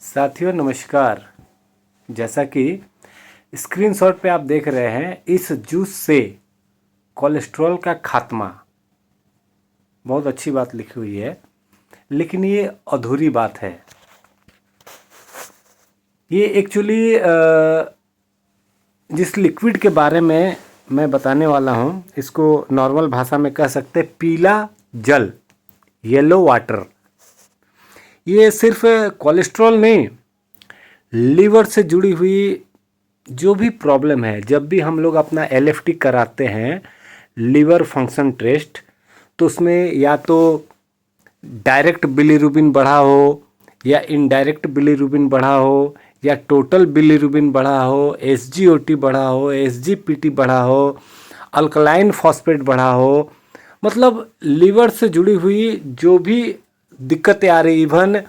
साथियों नमस्कार। जैसा कि स्क्रीनशॉट पे आप देख रहे हैं, इस जूस से कोलेस्ट्रॉल का खात्मा, बहुत अच्छी बात लिखी हुई है, लेकिन ये अधूरी बात है। ये एक्चुअली जिस लिक्विड के बारे में मैं बताने वाला हूँ, इसको नॉर्मल भाषा में कह सकते हैं पीला जल, येलो वाटर। ये सिर्फ कोलेस्ट्रॉल नहीं, लीवर से जुड़ी हुई जो भी प्रॉब्लम है, जब भी हम लोग अपना एलएफटी कराते हैं, लीवर फंक्शन टेस्ट, तो उसमें या तो डायरेक्ट बिलीरुबिन बढ़ा हो या इनडायरेक्ट बिलीरुबिन बढ़ा हो या टोटल बिलीरुबिन बढ़ा हो, एसजीओटी बढ़ा हो, एसजीपीटी बढ़ा हो, अल्कलाइन फॉस्फेट बढ़ा हो, मतलब लीवर से जुड़ी हुई जो भी दिक्कतें आ रही, इवन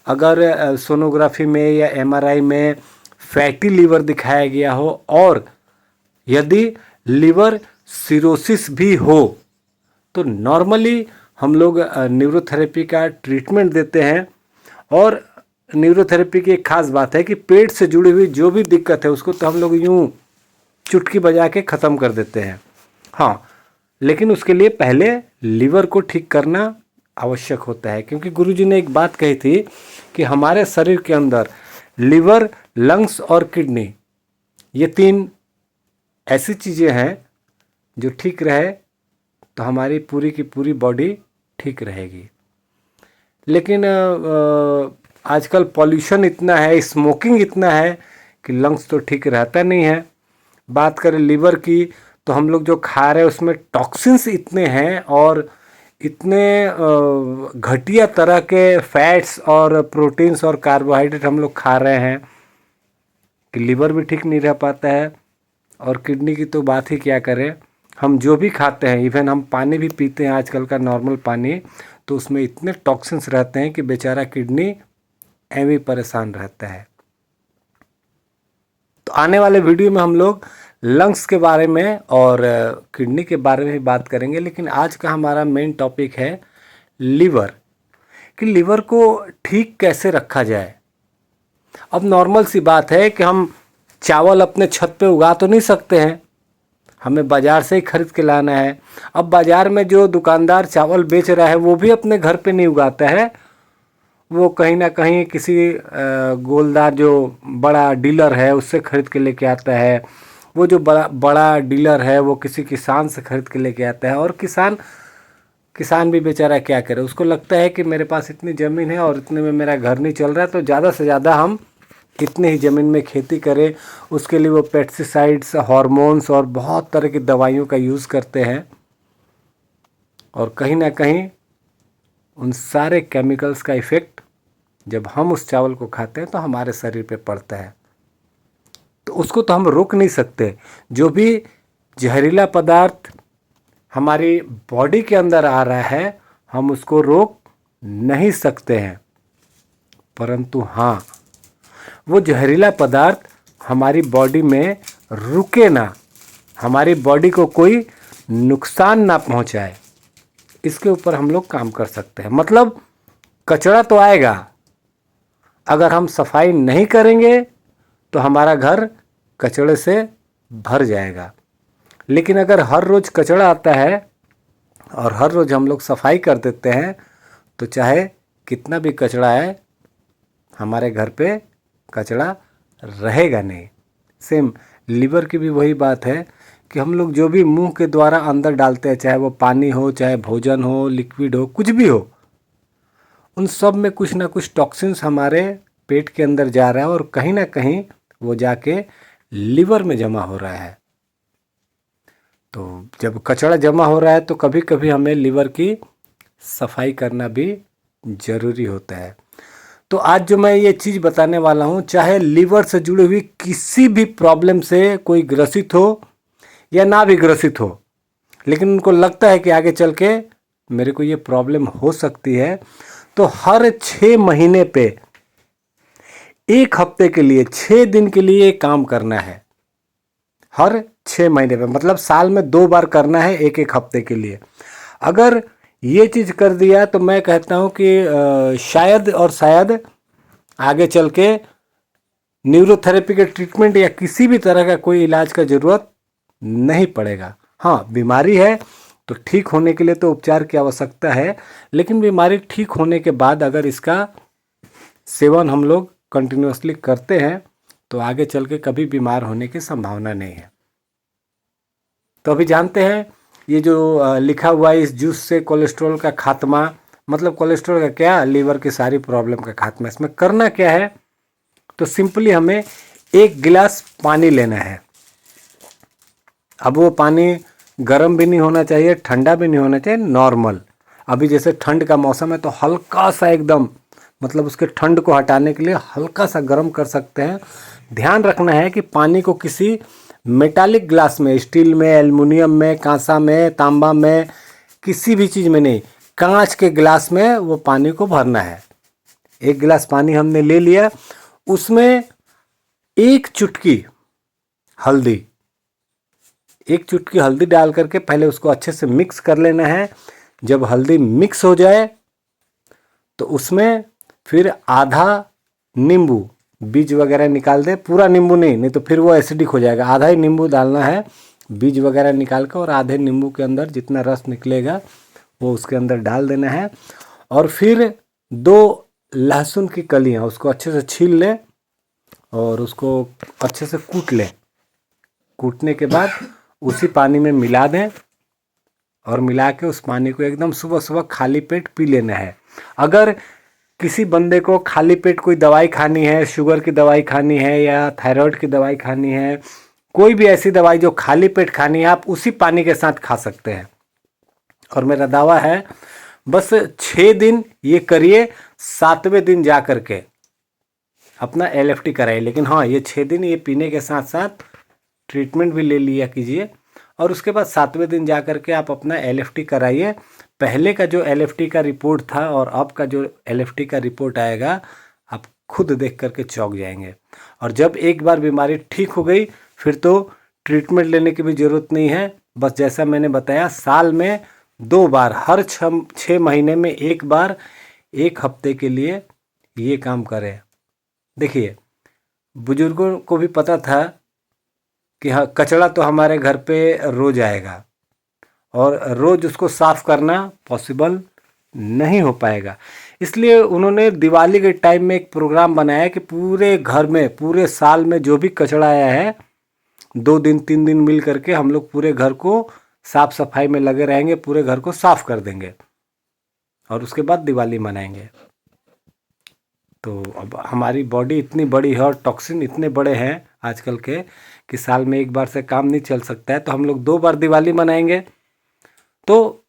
अगर सोनोग्राफी में या एमआरआई में फैटी लीवर दिखाया गया हो, और यदि लीवर सिरोसिस भी हो, तो नॉर्मली हम लोग न्यूरोथेरेपी का ट्रीटमेंट देते हैं। और न्यूरोथेरेपी की एक खास बात है कि पेट से जुड़ी हुई जो भी दिक्कत है उसको तो हम लोग यूँ चुटकी बजा के ख़त्म कर देते हैं। हाँ, लेकिन उसके लिए पहले लीवर को ठीक करना आवश्यक होता है, क्योंकि गुरुजी ने एक बात कही थी कि हमारे शरीर के अंदर लीवर, लंग्स और किडनी, ये तीन ऐसी चीज़ें हैं जो ठीक रहे तो हमारी पूरी की पूरी बॉडी ठीक रहेगी। लेकिन आजकल पॉल्यूशन इतना है, स्मोकिंग इतना है कि लंग्स तो ठीक रहता नहीं है। बात करें लीवर की, तो हम लोग जो खा रहे हैं उसमें टॉक्सिन्स इतने हैं और इतने घटिया तरह के फैट्स और प्रोटीन्स और कार्बोहाइड्रेट हम लोग खा रहे हैं कि लीवर भी ठीक नहीं रह पाता है। और किडनी की तो बात ही क्या करें, हम जो भी खाते हैं, इवन हम पानी भी पीते हैं आजकल का नॉर्मल पानी, तो उसमें इतने टॉक्सिन्स रहते हैं कि बेचारा किडनी एवं परेशान रहता है। तो आने वाले वीडियो में हम लोग लंग्स के बारे में और किडनी के बारे में भी बात करेंगे, लेकिन आज का हमारा मेन टॉपिक है लीवर, कि लीवर को ठीक कैसे रखा जाए। अब नॉर्मल सी बात है कि हम चावल अपने छत पे उगा तो नहीं सकते हैं, हमें बाज़ार से ही खरीद के लाना है। अब बाज़ार में जो दुकानदार चावल बेच रहा है वो भी अपने घर पे नहीं उगाता है, वो कहीं ना कहीं किसी गोलदार जो बड़ा डीलर है उससे खरीद के लेके आता है। वो जो बड़ा डीलर है वो किसी किसान से खरीद के लेके आता है। और किसान भी बेचारा क्या करे, उसको लगता है कि मेरे पास इतनी ज़मीन है और इतने में मेरा घर नहीं चल रहा है, तो ज़्यादा से ज़्यादा हम इतने ही ज़मीन में खेती करें। उसके लिए वो पेस्टिसाइड्स, हार्मोन्स और बहुत तरह की दवाइयों का यूज़ करते हैं, और कहीं ना कहीं उन सारे केमिकल्स का इफ़ेक्ट जब हम उस चावल को खाते हैं तो हमारे शरीर पे पड़ता है। तो उसको तो हम रोक नहीं सकते। जो भी जहरीला पदार्थ हमारी बॉडी के अंदर आ रहा है हम उसको रोक नहीं सकते हैं, परंतु हाँ, वो जहरीला पदार्थ हमारी बॉडी में रुके ना, हमारी बॉडी को कोई नुकसान ना पहुंचाए, इसके ऊपर हम लोग काम कर सकते हैं। मतलब कचरा तो आएगा, अगर हम सफाई नहीं करेंगे तो हमारा घर कचड़े से भर जाएगा। लेकिन अगर हर रोज़ कचड़ा आता है और हर रोज़ हम लोग सफाई कर देते हैं, तो चाहे कितना भी कचड़ा आए, हमारे घर पे कचड़ा रहेगा नहीं। सेम लीवर की भी वही बात है कि हम लोग जो भी मुंह के द्वारा अंदर डालते हैं, चाहे वो पानी हो, चाहे भोजन हो, लिक्विड हो, कुछ भी हो, उन सब में कुछ ना कुछ टॉक्सिन्स हमारे पेट के अंदर जा रहा है और कहीं ना कहीं वो जाके लीवर में जमा हो रहा है। तो जब कचरा जमा हो रहा है तो कभी कभी हमें लीवर की सफाई करना भी ज़रूरी होता है। तो आज जो मैं ये चीज़ बताने वाला हूँ, चाहे लीवर से जुड़ी हुई किसी भी प्रॉब्लम से कोई ग्रसित हो या ना भी ग्रसित हो, लेकिन उनको लगता है कि आगे चल के मेरे को ये प्रॉब्लम हो सकती है, तो हर 6 महीने पे 1 हफ्ते के लिए 6 दिन के लिए काम करना है। हर 6 महीने पे मतलब साल में 2 बार करना है, 1-1 हफ्ते के लिए। अगर ये चीज़ कर दिया तो मैं कहता हूँ कि शायद और शायद आगे चल के न्यूरोथेरेपी के ट्रीटमेंट या किसी भी तरह का कोई इलाज का ज़रूरत नहीं पड़ेगा। हाँ, बीमारी है तो ठीक होने के लिए तो उपचार की आवश्यकता है, लेकिन बीमारी ठीक होने के बाद अगर इसका सेवन हम लोग कंटिन्यूअसली करते हैं तो आगे चल के कभी बीमार होने की संभावना नहीं है। तो अभी जानते हैं ये जो लिखा हुआ है इस जूस से कोलेस्ट्रॉल का खात्मा, मतलब कोलेस्ट्रॉल का क्या, लीवर की सारी प्रॉब्लम का खात्मा। इसमें करना क्या है, तो सिंपली हमें 1 गिलास पानी लेना है। अब वो पानी गर्म भी नहीं होना चाहिए, ठंडा भी नहीं होना चाहिए, नॉर्मल। अभी जैसे ठंड का मौसम है तो हल्का सा एकदम, मतलब उसके ठंड को हटाने के लिए हल्का सा गर्म कर सकते हैं। ध्यान रखना है कि पानी को किसी मेटालिक ग्लास में, स्टील में, एल्युमिनियम में, कांसा में, तांबा में, किसी भी चीज़ में नहीं, कांच के गिलास में वो पानी को भरना है। 1 गिलास पानी हमने ले लिया, उसमें 1 चुटकी हल्दी, 1 चुटकी हल्दी डाल करके पहले उसको अच्छे से मिक्स कर लेना है। जब हल्दी मिक्स हो जाए तो उसमें फिर आधा नींबू, बीज वगैरह निकाल दे, पूरा नींबू नहीं तो फिर वो एसिडिक हो जाएगा। आधा ही नींबू डालना है, बीज वगैरह निकाल कर, और आधे नींबू के अंदर जितना रस निकलेगा वो उसके अंदर डाल देना है। और फिर 2 लहसुन की कलियां, उसको अच्छे से छील लें और उसको अच्छे से कूट लें। कूटने के बाद उसी पानी में मिला दें और मिला के उस पानी को एकदम सुबह सुबह खाली पेट पी लेना है। अगर किसी बंदे को खाली पेट कोई दवाई खानी है, शुगर की दवाई खानी है या थायराइड की दवाई खानी है, कोई भी ऐसी दवाई जो खाली पेट खानी है, आप उसी पानी के साथ खा सकते हैं। और मेरा दावा है बस 6 दिन ये करिए, 7वें दिन जा करके अपना LFT कराइए। लेकिन हाँ, ये 6 दिन ये पीने के साथ साथ ट्रीटमेंट भी ले लिया कीजिए, और उसके बाद 7वें दिन जा करके आप अपना LFT कराइए। पहले का जो LFT का रिपोर्ट था और अब का जो LFT का रिपोर्ट आएगा, आप खुद देख करके चौंक जाएंगे। और जब एक बार बीमारी ठीक हो गई फिर तो ट्रीटमेंट लेने की भी ज़रूरत नहीं है। बस जैसा मैंने बताया, साल में 2 बार, हर 6 महीने में 1 बार, 1 हफ्ते के लिए ये काम करें। देखिए, बुजुर्गों को भी पता था कि हाँ, कचरा तो हमारे घर पे रोज़ आएगा और रोज़ उसको साफ़ करना पॉसिबल नहीं हो पाएगा। इसलिए उन्होंने दिवाली के टाइम में एक प्रोग्राम बनाया कि पूरे घर में, पूरे साल में जो भी कचरा आया है, 2 दिन 3 दिन मिल करके हम लोग पूरे घर को साफ सफाई में लगे रहेंगे, पूरे घर को साफ कर देंगे और उसके बाद दिवाली मनाएंगे। तो अब हमारी बॉडी इतनी बड़ी है और टॉक्सिन इतने बड़े हैं आजकल के कि साल में 1 बार से काम नहीं चल सकता है, तो हम लोग 2 बार दिवाली मनाएंगे। तो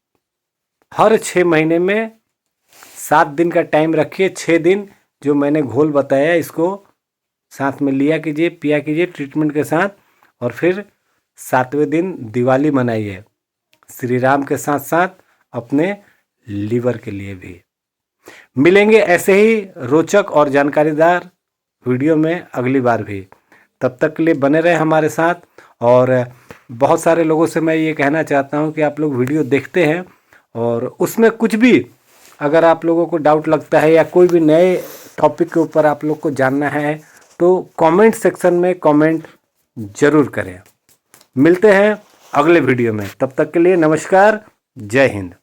हर 6 महीने में 7 दिन का टाइम रखिए। 6 दिन जो मैंने घोल बताया इसको साथ में लिया कीजिए, पिया कीजिए ट्रीटमेंट के साथ, और फिर 7वें दिन दिवाली मनाइए श्री राम के साथ साथ अपने लीवर के लिए भी। मिलेंगे ऐसे ही रोचक और जानकारीदार वीडियो में अगली बार भी। तब तक के लिए बने रहे हमारे साथ। और बहुत सारे लोगों से मैं ये कहना चाहता हूँ कि आप लोग वीडियो देखते हैं और उसमें कुछ भी अगर आप लोगों को डाउट लगता है या कोई भी नए टॉपिक के ऊपर आप लोग को जानना है तो कमेंट सेक्शन में कमेंट ज़रूर करें। मिलते हैं अगले वीडियो में, तब तक के लिए नमस्कार, जय हिंद।